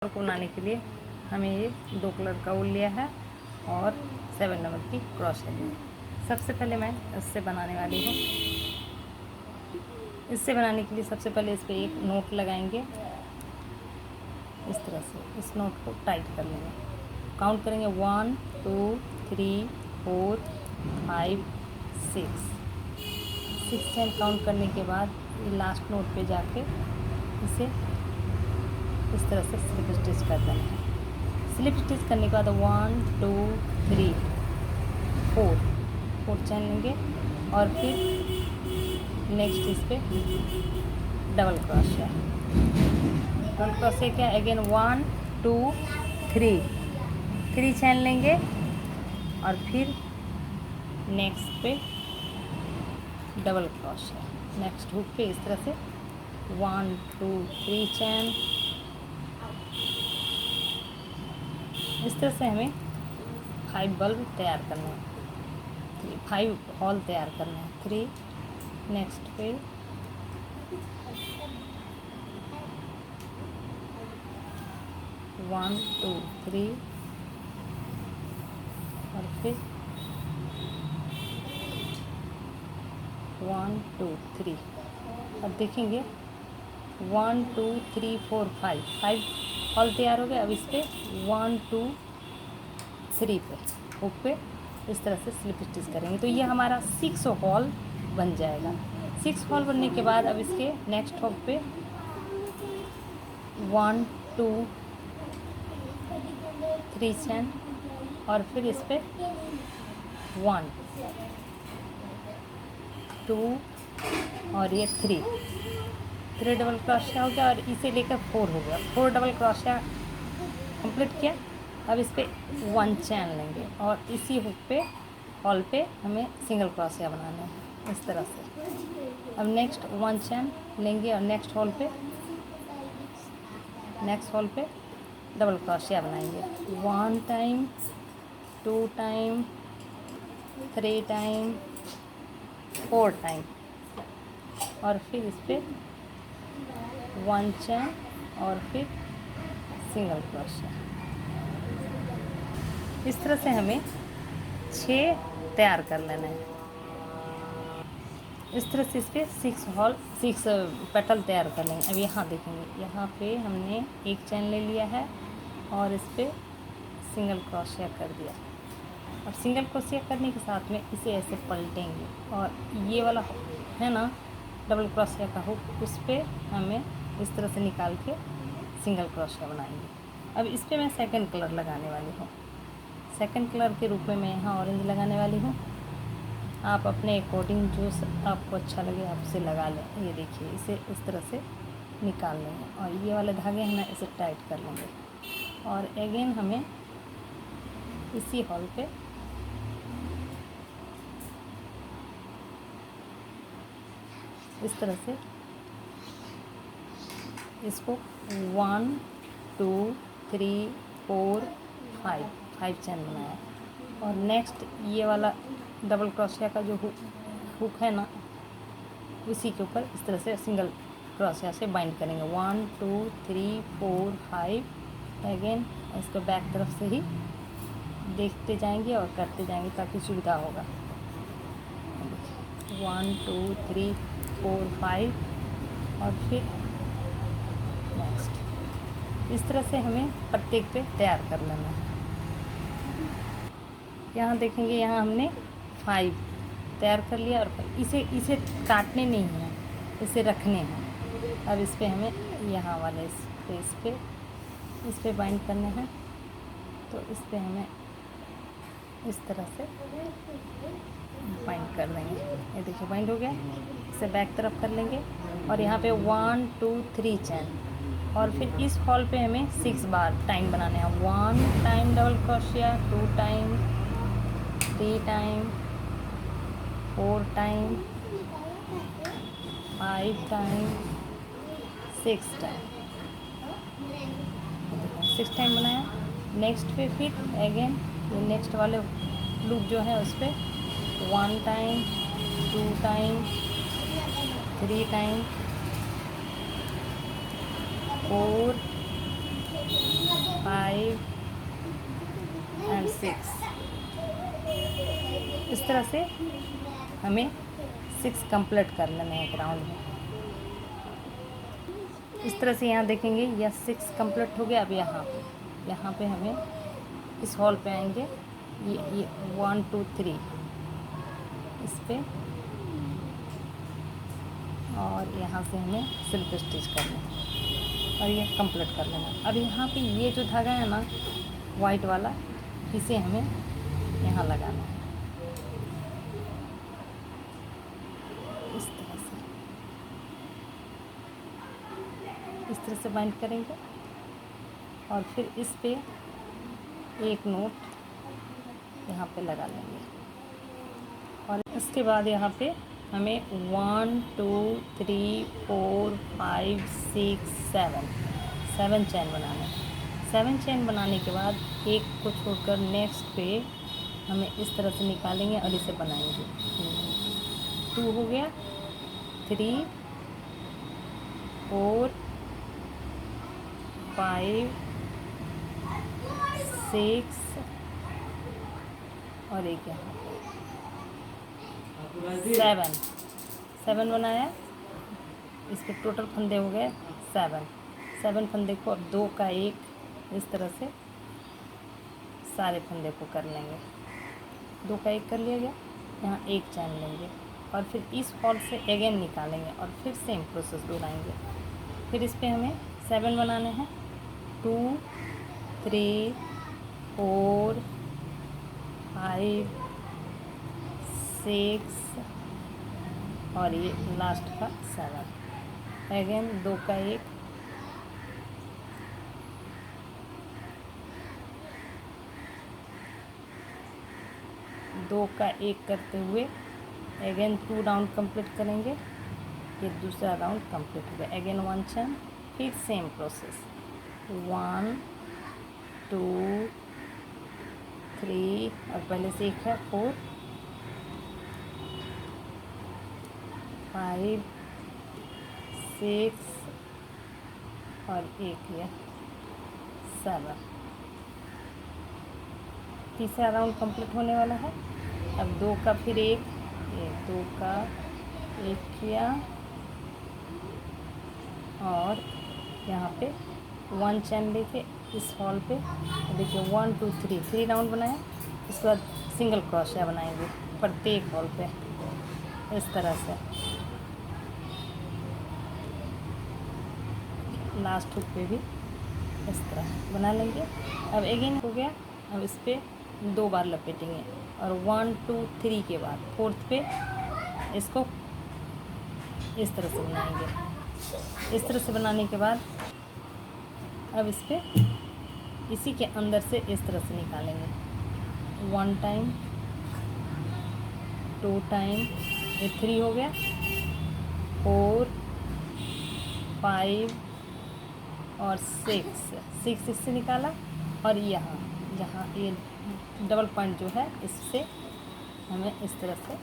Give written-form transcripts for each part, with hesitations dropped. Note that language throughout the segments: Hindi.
को बनाने के लिए हमें ये 2 कलर का वूल लिया है और 7 नंबर की क्रोशे ली है। सबसे पहले मैं इससे बनाने वाली हूँ। इससे बनाने के लिए सबसे पहले इस पर एक नोट लगाएंगे। इस तरह से इस नोट को टाइट कर लेंगे। काउंट करेंगे 1 2 3 4 5 6 चैन काउंट करने के बाद ये लास्ट नोट पे जाके इसे इस तरह से स्लिप स्टिच कर देना है। स्लिप स्टिच करने के बाद 1 2 3 4 चैन लेंगे और फिर नेक्स्ट इस पे डबल क्रोशिया क्या अगेन 1 2 3 चैन लेंगे और फिर नेक्स्ट पे डबल क्रोशिया नेक्स्ट हुक पे इस तरह से 1 2 3 चैन। इस तरह से हमें 5 बल्ब तैयार करना है, 5 हॉल तैयार करना है। 3 नेक्स्ट पे 1 2 3 और फिर 1 2 3। अब देखेंगे 1 2 3 4 5 हॉल तैयार हो गए। अब इस पर 1 2 3 पे हुक पे इस तरह से स्लिप स्टिच करेंगे तो ये हमारा 6 हॉल बन जाएगा। 6 हॉल बनने के बाद अब इसके नेक्स्ट हुक पे 1 2 3 चैन और फिर इस पे 1 2 और ये 3 डबल क्रोशिया हो गया और इसे लेकर 4 हो गया। 4 डबल क्रोशिया कंप्लीट किया। अब इस पे 1 चैन लेंगे और इसी हुक पे हॉल पे हमें सिंगल क्रोशिया बनाना है इस तरह से। अब नेक्स्ट 1 चैन लेंगे और नेक्स्ट हॉल पे डबल क्रोशिया बनाएंगे। 1 टाइम 2 टाइम 3 टाइम 4 टाइम और फिर इस पे 1 चैन और फिर सिंगल क्रोशिया। इस तरह से हमें 6 तैयार कर लेना है। इस तरह से इस पर 6 पेटल तैयार कर लेंगे। अब यहाँ देखेंगे, यहाँ पे हमने 1 चैन ले लिया है और इस पर सिंगल क्रोशिया कर दिया। अब सिंगल क्रोशिया करने के साथ में इसे ऐसे पलटेंगे और ये वाला है ना डबल क्रोशिया का हुक, उस पर हमें इस तरह से निकाल के सिंगल क्रोशिया बनाएंगे। अब इस पर मैं सेकंड कलर लगाने वाली हूँ। सेकंड कलर के रूप में मैं यहाँ ऑरेंज लगाने वाली हूँ। आप अपने अकॉर्डिंग जो आपको अच्छा लगे आप उसे लगा लें। ये देखिए, इसे इस तरह से निकाल लेंगे और ये वाले धागे हैं ना इसे टाइट कर लेंगे और अगेन हमें इसी हॉल पे इस तरह से इसको 1 2 3 4 5 चैन बनाया और नेक्स्ट ये वाला डबल क्रोशिया का जो हुक है ना उसी के ऊपर इस तरह से सिंगल क्रोशिया से बाइंड करेंगे। 1 2 3 4 5 अगेन इसको बैक तरफ से ही देखते जाएंगे और करते जाएंगे ताकि सुविधा होगा। 1 2 3 4 5 और फिर नेक्स्ट इस तरह से हमें प्रत्येक पे तैयार कर लेना है। यहाँ देखेंगे, यहाँ हमने 5 तैयार कर लिया और इसे काटने नहीं है, इसे रखने हैं। अब इस पे हमें यहाँ वाले इस पे बाइंड करने हैं तो इस पे हमें इस तरह से बाइंड कर देंगे। ये देखिए बाइंड हो गया। इसे बैक तरफ कर लेंगे और यहाँ पे 1 2 3 चैन और फिर इस हॉल पे हमें 6 बार टाइम बनाने हैं। 1 time double crochet, 2 time 3 time 4 time 5 time 6 time 6 time बनाया। नेक्स्ट पे फिर अगेन ये नेक्स्ट वाले लूप जो है उस पर 1 टाइम 2 टाइम 3 टाइम 4 6। इस तरह से हमें 6 कंप्लीट कर लेना है एक राउंड में। इस तरह से यहाँ देखेंगे यह 6 कंप्लीट हो गया। अब यहाँ पे हमें इस हॉल पे आएंगे, ये 1 2 3 इस पे, और यहाँ से हमें सिल्क स्टिच करना है और ये कंप्लीट कर लेना। अब यहाँ पे ये जो धागा है ना वाइट वाला, इसे हमें यहाँ लगाना है इस तरह से बाइंड करेंगे और फिर इस पे एक नोट यहाँ पे लगा लेंगे। और इसके बाद यहाँ पे हमें 1 2 3 4 5 6 7 चैन बनाना है। 7 चैन बनाने के बाद एक को छोड़कर नेक्स्ट पे हमें इस तरह से निकालेंगे और इसे बनाएंगे। 2 हो गया, 3 4 5 6 और एक यहाँ 7 बनाया। इसके टोटल फंदे हो गए 7 फंदे को अब 2 का 1 इस तरह से सारे फंदे को कर लेंगे। 2 का 1 कर लिया गया। यहाँ एक चैन लेंगे और फिर इस हॉल से अगेन निकालेंगे और फिर सेम प्रोसेस दोहराएंगे। फिर इस पे हमें 7 बनाने हैं। 2 3 4 5 6 और ये लास्ट का 7। अगेन 2 का 1 2 का 1 करते हुए अगेन 2 राउंड कंप्लीट करेंगे। ये दूसरा राउंड कंप्लीट हो गया। अगेन 1 चैन, फिर सेम प्रोसेस 1 2 3 और पहले से 1 है 4 5 6 और 1 है 7। तीसरा राउंड कंप्लीट होने वाला है। अब 2 का फिर 1, ये 2 का 1 किया और यहाँ पे 1 चैन लेके इस हॉल पे देखिए 1 2 3 राउंड बनाया। इसके बाद सिंगल क्रोशिया बनाएंगे प्रत्येक हॉल पे इस तरह से। लास्ट हुक पे भी इस तरह बना लेंगे। अब अगेन हो गया। अब इस पे 2 बार लपेटेंगे और 1 2 3 के बाद 4th पे इसको इस तरह से बनाएंगे। इस तरह से बनाने के बाद अब इस पे इसी के अंदर से इस तरह से निकालेंगे। 1 टाइम 2 टाइम, ये 3 हो गया, 4 5 और 6 इससे निकाला और यहाँ जहाँ ये डबल पॉइंट जो है इससे हमें इस तरह से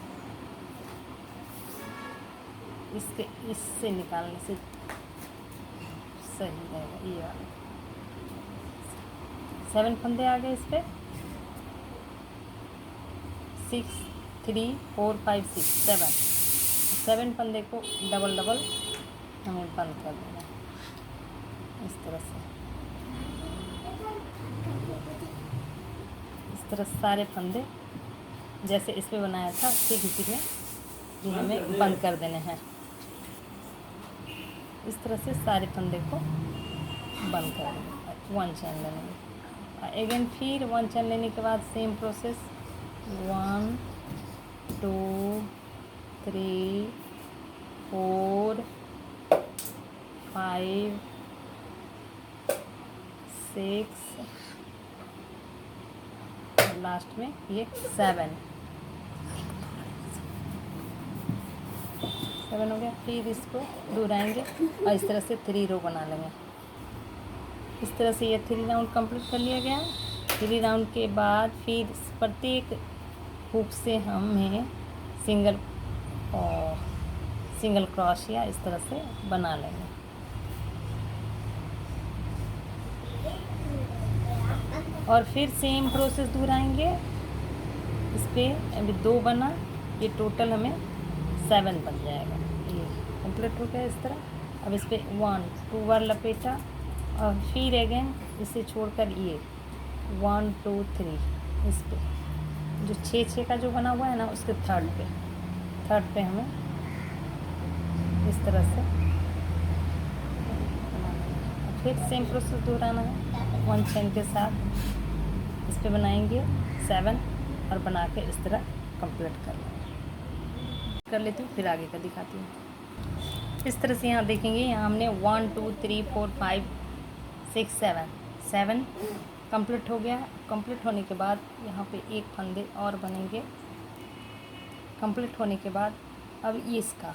इससे निकालने से सही रहेगा। ये वाला 7 फंदे आ गए इस पे 6 3 4 5 6 7 फंदे को डबल हमें बंद कर देना इस तरह से। इस तरह सारे फंदे जैसे इस पे बनाया था ठीक इसी में भी हमें बंद कर देने हैं। इस तरह से सारे फंदे को बंद कर देंगे। 1 चैन लेंगे। अगेन फिर 1 चैन लेने के बाद सेम प्रोसेस 1 2 3 4 5 6 और लास्ट में ये 7 हो गया। फिर इसको दोहराएंगे और इस तरह से 3 रो बना लेंगे। इस तरह से ये 3 राउंड कंप्लीट कर लिया गया। 3 राउंड के बाद फिर प्रत्येक हुक से हमें सिंगल क्रोशिया इस तरह से बना लेंगे। और फिर सेम प्रोसेस दोहराएंगे। इस पर अभी 2 बना, ये टोटल हमें 7 बन जाएगा। ये कंप्लीट हो गया इस तरह। अब इस पर 1 2 बार लपेटा और फिर अगेन इसे छोड़कर ये 1 2 3 इस पे जो 6 का जो बना हुआ है ना उसके थर्ड पे हमें इस तरह से बनाना है। फिर सेम प्रोसेस दोहराना है 1 चेन के साथ। इस पे बनाएंगे 7 और बना के इस तरह कंप्लीट कर लेती हूँ, फिर आगे का दिखाती हूँ। इस तरह से यहाँ देखेंगे, यहाँ हमने 1 2 3 4 5 6 7 कंप्लीट हो गया। कंप्लीट होने के बाद यहाँ पे एक फंदे और बनेंगे। कंप्लीट होने के बाद अब इसका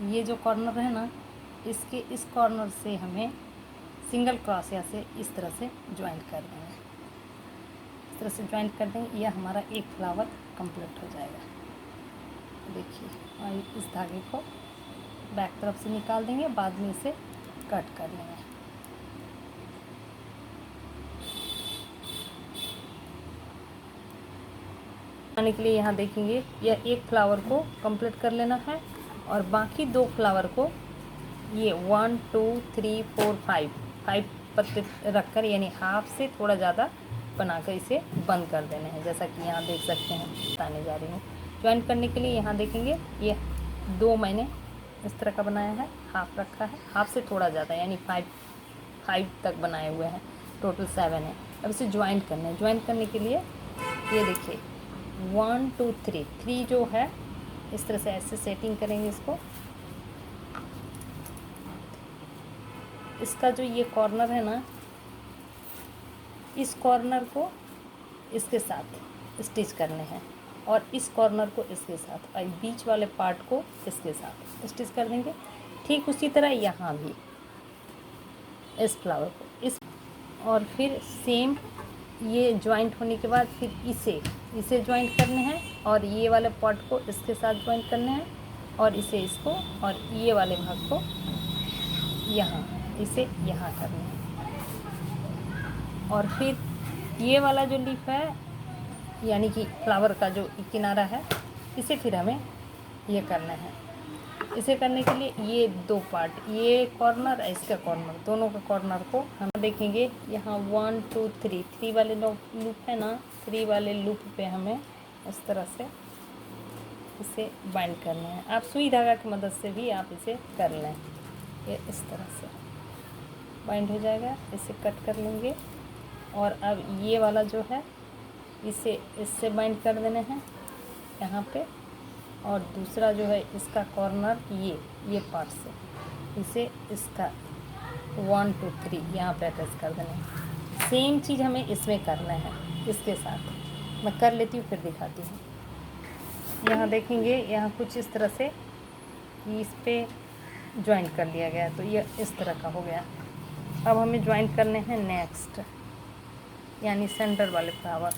ये जो कॉर्नर है ना, इसके इस कॉर्नर से हमें सिंगल क्रोशिया से इस तरह से ज्वाइंट कर देंगे। इस तरह से ज्वाइंट कर देंगे, यह हमारा एक फ्लावर कंप्लीट हो जाएगा। देखिए, और इस धागे को बैक तरफ से निकाल देंगे, बाद में इसे कट कर लेंगे। बनाने के लिए यहाँ देखेंगे, यह एक फ्लावर को कंप्लीट कर लेना है और बाकी 2 फ्लावर को ये 1 2 3 4 5 पत्ते रखकर, यानी हाफ से थोड़ा ज़्यादा बनाकर इसे बंद कर देने हैं। जैसा कि यहाँ देख सकते हैं, बताने जा रही हूँ। ज्वाइन करने के लिए यहाँ देखेंगे, ये 2 मैंने इस तरह का बनाया है, हाफ रखा है, हाफ से थोड़ा ज़्यादा यानी 5 तक बनाए हुए हैं, टोटल 7 है। अब इसे ज्वाइन करना है। ज्वाइन करने के लिए ये देखिए 1 2 3 जो है इस तरह से ऐसे सेटिंग करेंगे इसको। इसका जो ये कॉर्नर है ना, इस कॉर्नर को इसके साथ स्टिच करने हैं और इस कॉर्नर को इसके साथ और बीच वाले पार्ट को इसके साथ स्टिच कर देंगे। ठीक उसी तरह यहाँ भी इस फ्लावर को इस, और फिर सेम ये ज्वाइंट होने के बाद फिर इसे ज्वाइंट करने हैं और ये वाले पार्ट को इसके साथ ज्वाइंट करने हैं और इसे इसको और ये वाले भाग को यहाँ इसे यहाँ करना है। और फिर ये वाला जो लीफ है यानी कि फ्लावर का जो किनारा है, इसे फिर हमें ये करना है। इसे करने के लिए ये 2 पार्ट, ये कॉर्नर और इसका कॉर्नर, दोनों का कॉर्नर को हम देखेंगे। यहाँ 1 2 3 वाले लूप है ना, 3 वाले लूप पे हमें इस तरह से इसे बाइंड करना है। आप सुई धागा की मदद से भी आप इसे कर लें। ये इस तरह से बाइंड हो जाएगा। इसे कट कर लेंगे और अब ये वाला जो है इसे इससे बाइंड कर देने हैं यहाँ पे, और दूसरा जो है इसका कॉर्नर ये पार्ट से इसे इसका 1 2 3 यहाँ पे अटैच कर देने हैं। सेम चीज़ हमें इसमें करना है इसके साथ। मैं कर लेती हूँ फिर दिखाती हूँ। यहाँ देखेंगे, यहाँ कुछ इस तरह से इस पे ज्वाइंट कर लिया गया, तो ये इस तरह का हो गया। अब हमें ज्वाइंट करने हैं नेक्स्ट, यानी सेंटर वाले फ्लावर।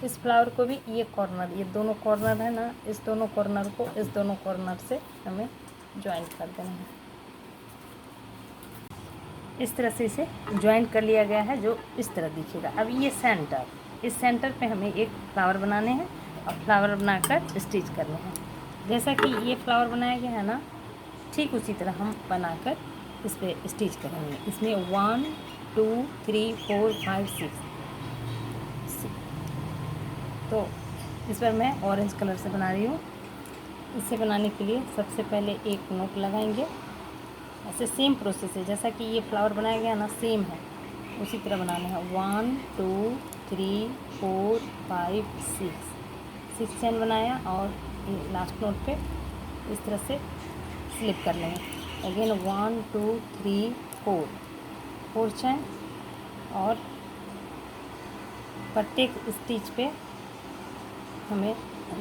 इस फ्लावर को भी ये कॉर्नर, ये दोनों कॉर्नर है ना, इस दोनों कॉर्नर को इस दोनों कॉर्नर से हमें ज्वाइंट कर देना है। इस तरह से इसे ज्वाइंट कर लिया गया है, जो इस तरह दिखेगा। अब ये सेंटर, इस सेंटर पे हमें एक फ्लावर बनाने हैं और फ्लावर बनाकर स्टिच करने हैं। जैसा कि ये फ्लावर बनाया गया है ना, ठीक उसी तरह हम बनाकर इस पर स्टिच करेंगे। इसमें 1 2 3 4 5 6, तो इस पर मैं ऑरेंज कलर से बना रही हूँ। इसे बनाने के लिए सबसे पहले एक नोक लगाएंगे। ऐसे सेम प्रोसेस है जैसा कि ये फ्लावर बनाया गया ना, सेम है, उसी तरह बनाना है। 1 2 3 4 5 6 चैन बनाया और लास्ट नोट पे इस तरह से स्लिप कर लेंगे। अगेन 1 2 3 4 चैन और प्रत्येक स्टिच पे हमें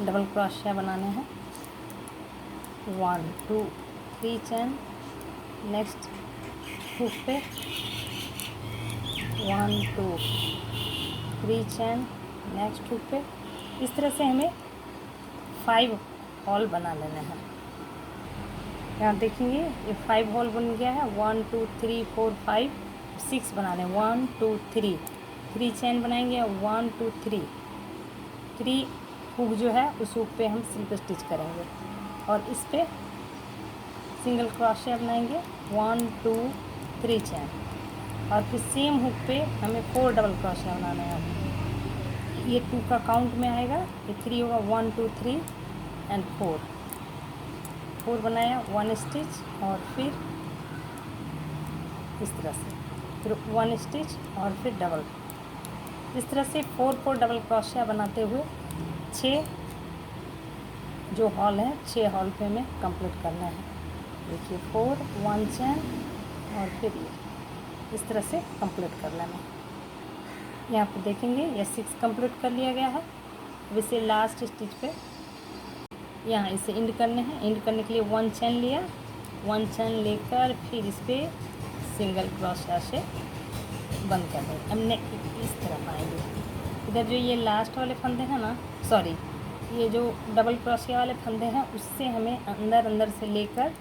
डबल क्रोशिया बनाने हैं। 1 2 3 चैन, नेक्स्ट हुक पे 1 2 3 चैन, नेक्स्ट हुक पे। इस तरह से हमें 5 हॉल बना लेने हैं। यहाँ देखेंगे ये 5 हॉल बन गया है। 1 2 3 4 5 6 बनाने, 1 2 3 3 चैन बनाएंगे, 1 2 3 हुक जो है उस हुक पे हम स्लिप स्टिच करेंगे और इस पे सिंगल क्रोशिया बनाएंगे, 1 2 3 चैन, और फिर सेम हुक पे हमें 4 डबल क्रोशिया बनाना है। ये 2 का काउंट में आएगा, ये 3 होगा, 1 2 3 एंड 4 बनाया, 1 स्टिच और फिर इस तरह से, फिर 1 स्टिच और फिर डबल। इस तरह से 4 डबल क्रोशिया बनाते हुए 6 जो हॉल हैं 6 हॉल पे हमें कंप्लीट करना है। देखिए 4 1 चैन और फिर ये इस तरह से कंप्लीट कर लेना। यहाँ पे देखेंगे ये 6 कंप्लीट कर लिया गया है। अब इसे लास्ट स्टिच पे यहाँ इसे एंड करने हैं। एंड करने के लिए 1 चैन लिया, 1 चैन लेकर फिर इस पर सिंगल क्रोशिया से बंद कर देंगे। अब इस तरफ आएंगे, इधर जो ये लास्ट वाले फंदे हैं ना, सॉरी ये जो डबल क्रोशिया वाले फंदे हैं उससे हमें अंदर से लेकर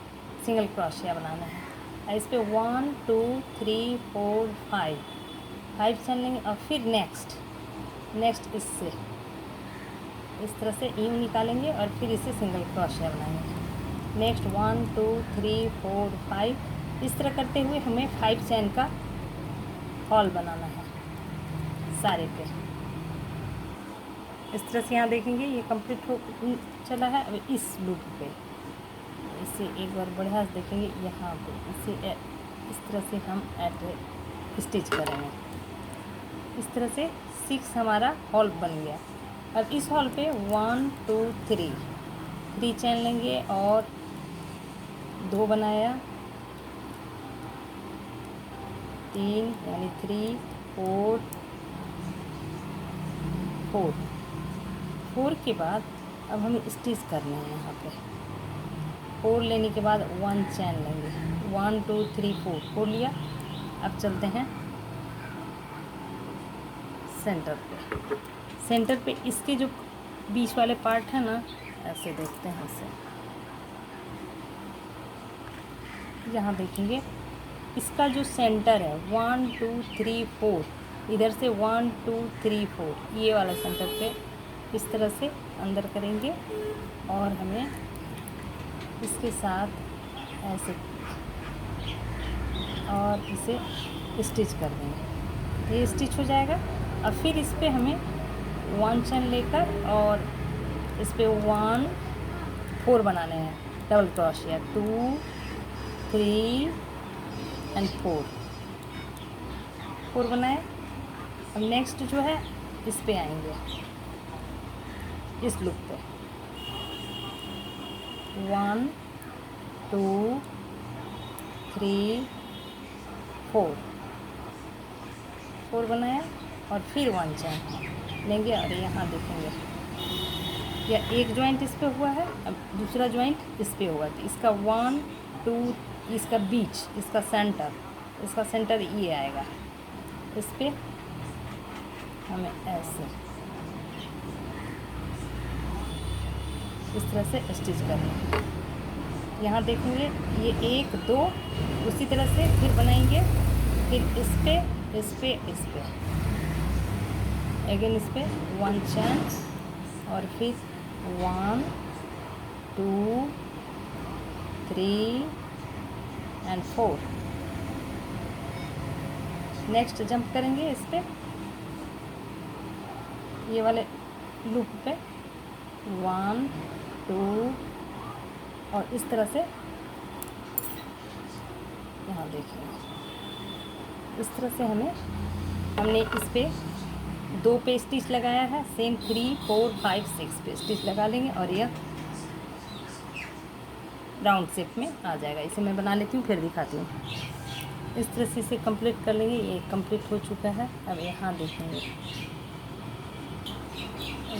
सिंगल क्रोशिया बनाना है। इस पे 1 2 3 4 5 चैन लेंगे और फिर नेक्स्ट इससे इस तरह से यूँ निकालेंगे और फिर इसे सिंगल क्रोशिया बनाएंगे। नेक्स्ट 1 2 3 4 5 इस तरह करते हुए हमें 5 चैन का हॉल बनाना है सारे पे। इस तरह से यहाँ देखेंगे ये कंप्लीट हो चला है। अब इस लूप पे इसे एक बार बढ़िया से देखेंगे, यहाँ पे इसे इस तरह से हम स्टिच करेंगे। इस तरह से 6 हमारा हॉल बन गया। अब इस हॉल पे 1 2 3 चैन लेंगे और 2 बनाया, 3 यानी 3 4 के बाद अब हमें स्टिच करना है। यहाँ पे 4 लेने के बाद 1 चैन लेंगे, 1 2 3 4 लिया। अब चलते हैं सेंटर पे इसके जो बीच वाले पार्ट है ना, ऐसे देखते हैं इसे। यहाँ देखेंगे इसका जो सेंटर है 1 2 3 4, इधर से 1 2 3 4 ये वाला सेंटर पे इस तरह से अंदर करेंगे और हमें इसके साथ ऐसे और इसे स्टिच कर देंगे। ये स्टिच हो जाएगा। अब फिर इस पे हमें 1 चैन लेकर और इस पे 1 4 बनाने हैं डबल क्रोशिया, 2 3 एंड 4 बनाए। अब नेक्स्ट जो है इस पे आएंगे, इस लूप पे 1 2 3 4 बनाया और फिर 1 चैन लेंगे और यहाँ देखेंगे या एक जॉइंट इस पे हुआ है, अब दूसरा जॉइंट इस पे होगा। तो इसका 1 2 इसका बीच, इसका सेंटर ये आएगा। इस पे हमें ऐसे इस तरह से स्टिच करना है। यहाँ देखेंगे ये 1 2 उसी तरह से फिर बनाएंगे, फिर इस पे अगेन इस पे 1 चैन और फिर 1 2 3 एंड 4। नेक्स्ट जंप करेंगे इस पे ये वाले लूप पे 1 2 और इस तरह से यहाँ देखिए इस तरह से हमने इस पे 2 पे स्टिच लगाया है, सेम 3 4 5 6 पे स्टिच लगा लेंगे और यह राउंड शेप में आ जाएगा। इसे मैं बना लेती हूँ फिर दिखाती हूँ। इस तरह से इसे कंप्लीट कर लेंगे। ये कंप्लीट हो चुका है। अब यहाँ देखेंगे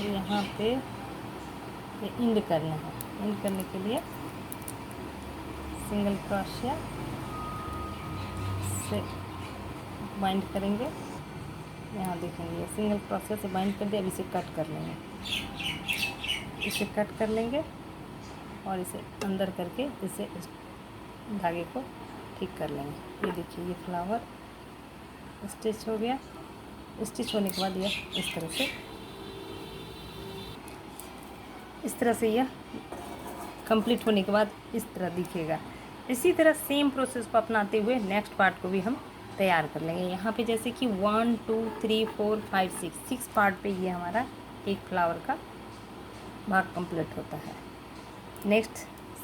यहाँ पे ये एंड करना है। एंड करने के लिए सिंगल क्रोशिया से बाइंड करेंगे। यहाँ देखेंगे ये सिंगल क्रोशिया से बाइंड कर दिया। अब इसे कट कर लेंगे, इसे कट कर लेंगे और इसे अंदर करके इसे धागे को ठीक कर लेंगे। ये देखिए ये फ्लावर स्टिच हो गया। स्टिच होने के बाद यह इस तरह से यह कंप्लीट होने के बाद इस तरह दिखेगा। इसी तरह सेम प्रोसेस को अपनाते हुए नेक्स्ट पार्ट को भी हम तैयार कर लेंगे। यहाँ पे जैसे कि 1 2 3 4 5 6 पार्ट पे ये हमारा एक फ्लावर का भाग कंप्लीट होता है। नेक्स्ट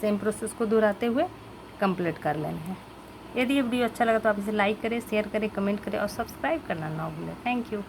सेम प्रोसेस को दोहराते हुए कंप्लीट कर लेना है। यदि ये वीडियो अच्छा लगा तो आप इसे लाइक करें, शेयर करें, कमेंट करें और सब्सक्राइब करना ना भूलें। Thank you.